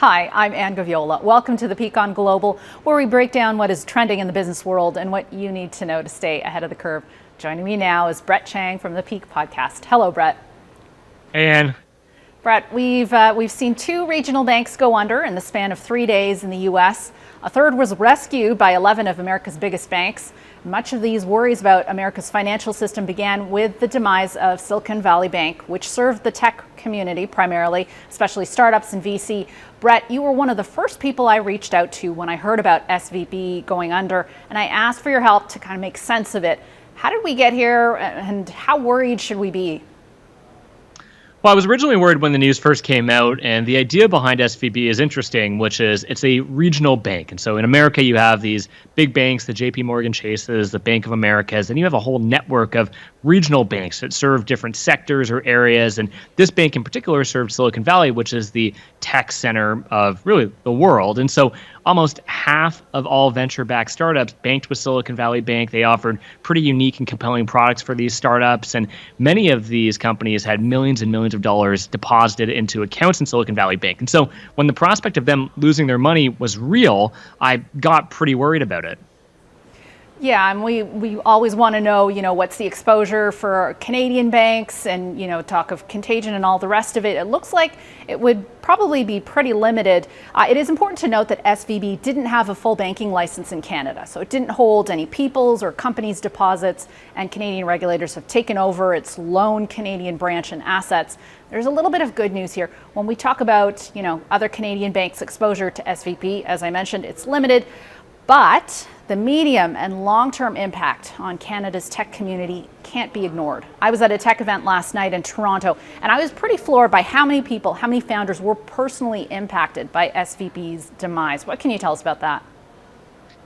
Hi, I'm Ann Gaviola. Welcome to the Peak on Global, where we break down what is trending in the business world and what you need to know to stay ahead of the curve. Joining me now is Brett Chang from the Peak podcast. Hello, Brett. Hey, Ann. Brett, we've seen two regional banks go under in the span of 3 days in the U.S. A third was rescued by 11 of America's biggest banks. Much of these worries about America's financial system began with the demise of Silicon Valley Bank, which served the tech community primarily, especially startups and VC. Brett, you were one of the first people I reached out to when I heard about SVB going under, and I asked for your help to kind of make sense of it. How did we get here, and how worried should we be? Well, I was originally worried when the news first came out, and the idea behind SVB is interesting, which is it's a regional bank. And so in America, you have these big banks, the JP Morgan Chases, the Bank of Americas, and you have a whole network of regional banks that serve different sectors or areas. And this bank in particular served Silicon Valley, which is the tech center of really the world. And so almost half of all venture-backed startups banked with Silicon Valley Bank. They offered pretty unique and compelling products for these startups. And many of these companies had millions and millions of dollars deposited into accounts in Silicon Valley Bank. And so when the prospect of them losing their money was real, I got pretty worried about it. Yeah, and we always want to know, what's the exposure for Canadian banks and, talk of contagion and all the rest of it. It looks like it would probably be pretty limited. It is important to note that SVB didn't have a full banking license in Canada, so it didn't hold any people's or companies' deposits, and Canadian regulators have taken over its lone Canadian branch and assets. There's a little bit of good news here. When we talk about, other Canadian banks' exposure to SVB, as I mentioned, it's limited, but the medium and long-term impact on Canada's tech community can't be ignored. I was at a tech event last night in Toronto, and I was pretty floored by how many people, how many founders were personally impacted by SVB's demise. What can you tell us about that?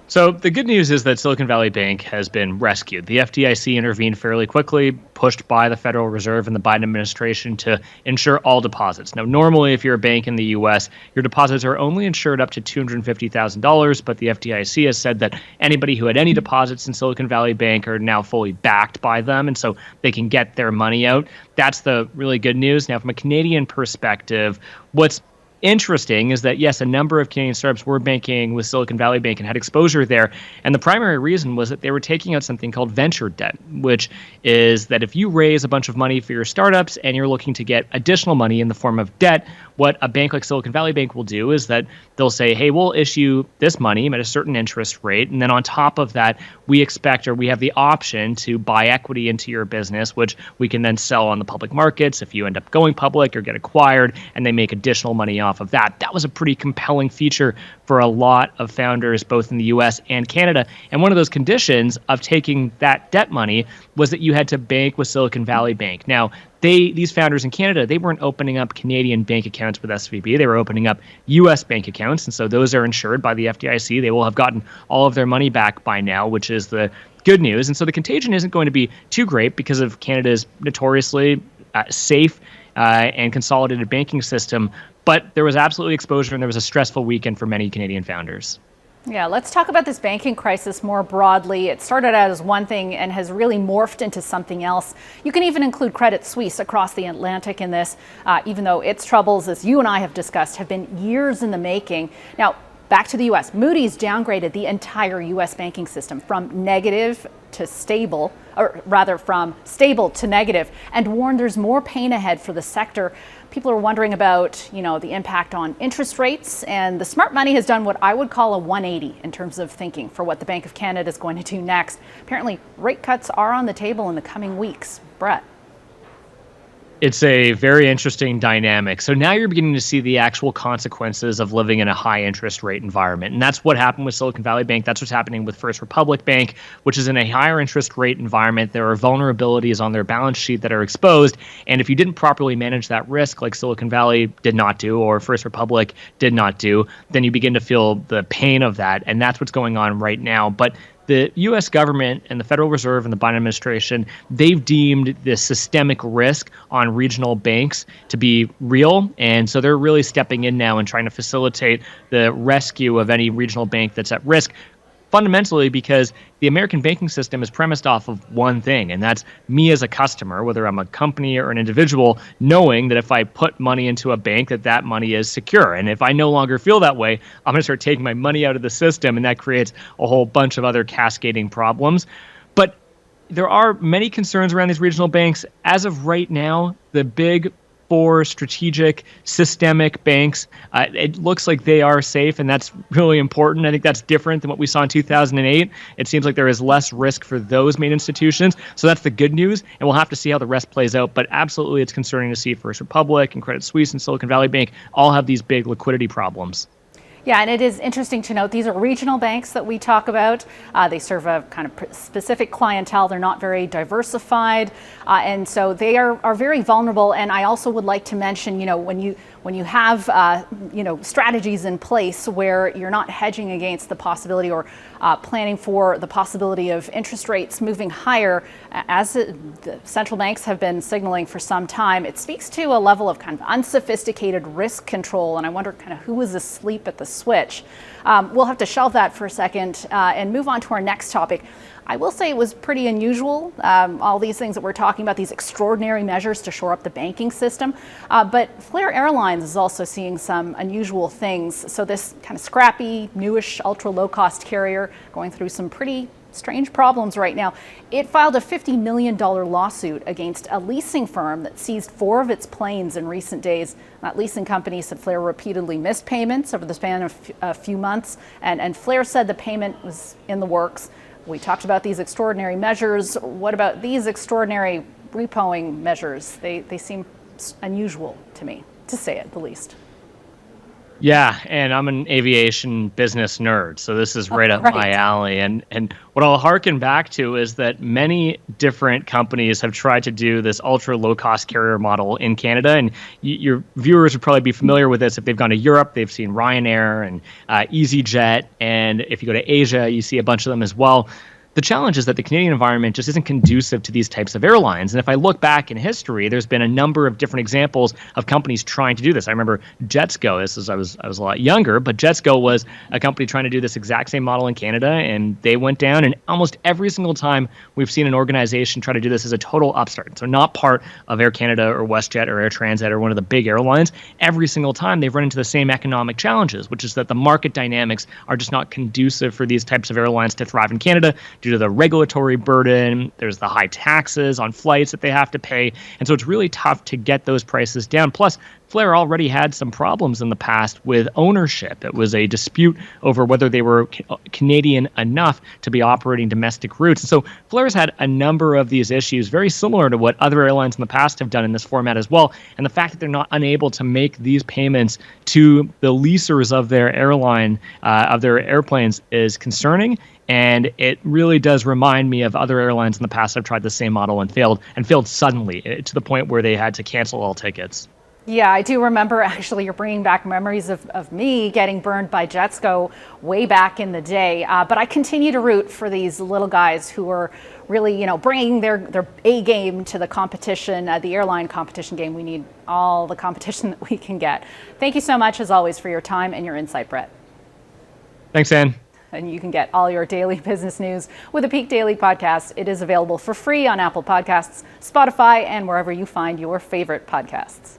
So the good news is that Silicon Valley Bank has been rescued. The FDIC intervened fairly quickly, pushed by the Federal Reserve and the Biden administration to insure all deposits. Now, normally, if you're a bank in the U.S., your deposits are only insured up to $250,000, but the FDIC has said that anybody who had any deposits in Silicon Valley Bank are now fully backed by them, and so they can get their money out. That's the really good news. Now, from a Canadian perspective, what's interesting is that, yes, a number of Canadian startups were banking with Silicon Valley Bank and had exposure there. And the primary reason was that they were taking out something called venture debt, which is that if you raise a bunch of money for your startups and you're looking to get additional money in the form of debt, what a bank like Silicon Valley Bank will do is that they'll say, hey, we'll issue this money at a certain interest rate. And then on top of that, we expect, or we have the option to buy equity into your business, which we can then sell on the public markets if you end up going public or get acquired, and they make additional money off of that. That was a pretty compelling feature for a lot of founders, both in the US and Canada. And one of those conditions of taking that debt money was that you had to bank with Silicon Valley Bank. Now, these founders in Canada, they weren't opening up Canadian bank accounts with SVB. They were opening up U.S. bank accounts. And so those are insured by the FDIC. They will have gotten all of their money back by now, which is the good news. And so the contagion isn't going to be too great because of Canada's notoriously safe and consolidated banking system. But there was absolutely exposure, and there was a stressful weekend for many Canadian founders. Yeah, let's talk about this banking crisis more broadly. It started out as one thing and has really morphed into something else. You can even include Credit Suisse across the Atlantic in this, even though its troubles, as you and I have discussed, have been years in the making. Now, back to the U.S. Moody's downgraded the entire U.S. banking system from negative to stable, or rather from stable to negative, and warned there's more pain ahead for the sector. People are wondering about, the impact on interest rates, and the smart money has done what I would call a 180 in terms of thinking for what the Bank of Canada is going to do next. Apparently, rate cuts are on the table in the coming weeks. Brett. It's a very interesting dynamic. So now you're beginning to see the actual consequences of living in a high interest rate environment. And that's what happened with Silicon Valley Bank. That's what's happening with First Republic Bank, which is in a higher interest rate environment. There are vulnerabilities on their balance sheet that are exposed. And if you didn't properly manage that risk, like Silicon Valley did not do, or First Republic did not do, then you begin to feel the pain of that. And that's what's going on right now. But the U.S. government and the Federal Reserve and the Biden administration, they've deemed this systemic risk on regional banks to be real. And so they're really stepping in now and trying to facilitate the rescue of any regional bank that's at risk. fundamentally because the American banking system is premised off of one thing, and that's me as a customer, whether I'm a company or an individual, knowing that if I put money into a bank, that money is secure. And if I no longer feel that way, I'm going to start taking my money out of the system, and that creates a whole bunch of other cascading problems. But there are many concerns around these regional banks. As of right now, the big four strategic systemic banks, it looks like they are safe, and that's really important. I think that's different than what we saw in 2008. It seems like there is less risk for those main institutions, so that's the good news, and we'll have to see how the rest plays out. But absolutely, it's concerning to see First Republic and Credit Suisse and Silicon Valley Bank all have these big liquidity problems. Yeah, and it is interesting to note these are regional banks that we talk about. They serve a kind of specific clientele. They're not very diversified, and so they are very vulnerable. And I also would like to mention, when you have strategies in place where you're not hedging against the possibility or planning for the possibility of interest rates moving higher, as the central banks have been signaling for some time, it speaks to a level of kind of unsophisticated risk control. And I wonder kind of who was asleep at the switch. We'll have to shelve that for a second and move on to our next topic. I will say it was pretty unusual, all these things that we're talking about, these extraordinary measures to shore up the banking system. But Flair Airlines is also seeing some unusual things. So this kind of scrappy, newish, ultra low-cost carrier going through some pretty strange problems right now. It filed a $50 million lawsuit against a leasing firm that seized 4 of its planes in recent days. That leasing company said Flair repeatedly missed payments over the span of a few months, and Flair said the payment was in the works. We talked about these extraordinary measures. What about these extraordinary repoing measures? They seem unusual to me, to say it the least. Yeah, and I'm an aviation business nerd, so this is right up my alley. And what I'll harken back to is that many different companies have tried to do this ultra low-cost carrier model in Canada, and your viewers would probably be familiar with this. If they've gone to Europe, they've seen Ryanair and EasyJet, and if you go to Asia, you see a bunch of them as well. The challenge is that the Canadian environment just isn't conducive to these types of airlines. And if I look back in history, there's been a number of different examples of companies trying to do this. I remember Jetsco. This is I was a lot younger, but Jetsco was a company trying to do this exact same model in Canada, and they went down. And almost every single time we've seen an organization try to do this as a total upstart, so not part of Air Canada or WestJet or Air Transat or one of the big airlines. Every single time they've run into the same economic challenges, which is that the market dynamics are just not conducive for these types of airlines to thrive in Canada, due to the regulatory burden. There's the high taxes on flights that they have to pay. And so it's really tough to get those prices down. Plus, Flair already had some problems in the past with ownership. It was a dispute over whether they were Canadian enough to be operating domestic routes. And so Flair's had a number of these issues, very similar to what other airlines in the past have done in this format as well. And the fact that they're not unable to make these payments to the leasers of their airline, of their airplanes, is concerning. And it really does remind me of other airlines in the past that have tried the same model and failed suddenly to the point where they had to cancel all tickets. Yeah, I do remember, actually, you're bringing back memories of me getting burned by Jetsco way back in the day. But I continue to root for these little guys who are really, bringing their A game to the competition, the airline competition game. We need all the competition that we can get. Thank you so much, as always, for your time and your insight, Brett. Thanks, Ann. And you can get all your daily business news with the Peak Daily Podcast. It is available for free on Apple Podcasts, Spotify, and wherever you find your favorite podcasts.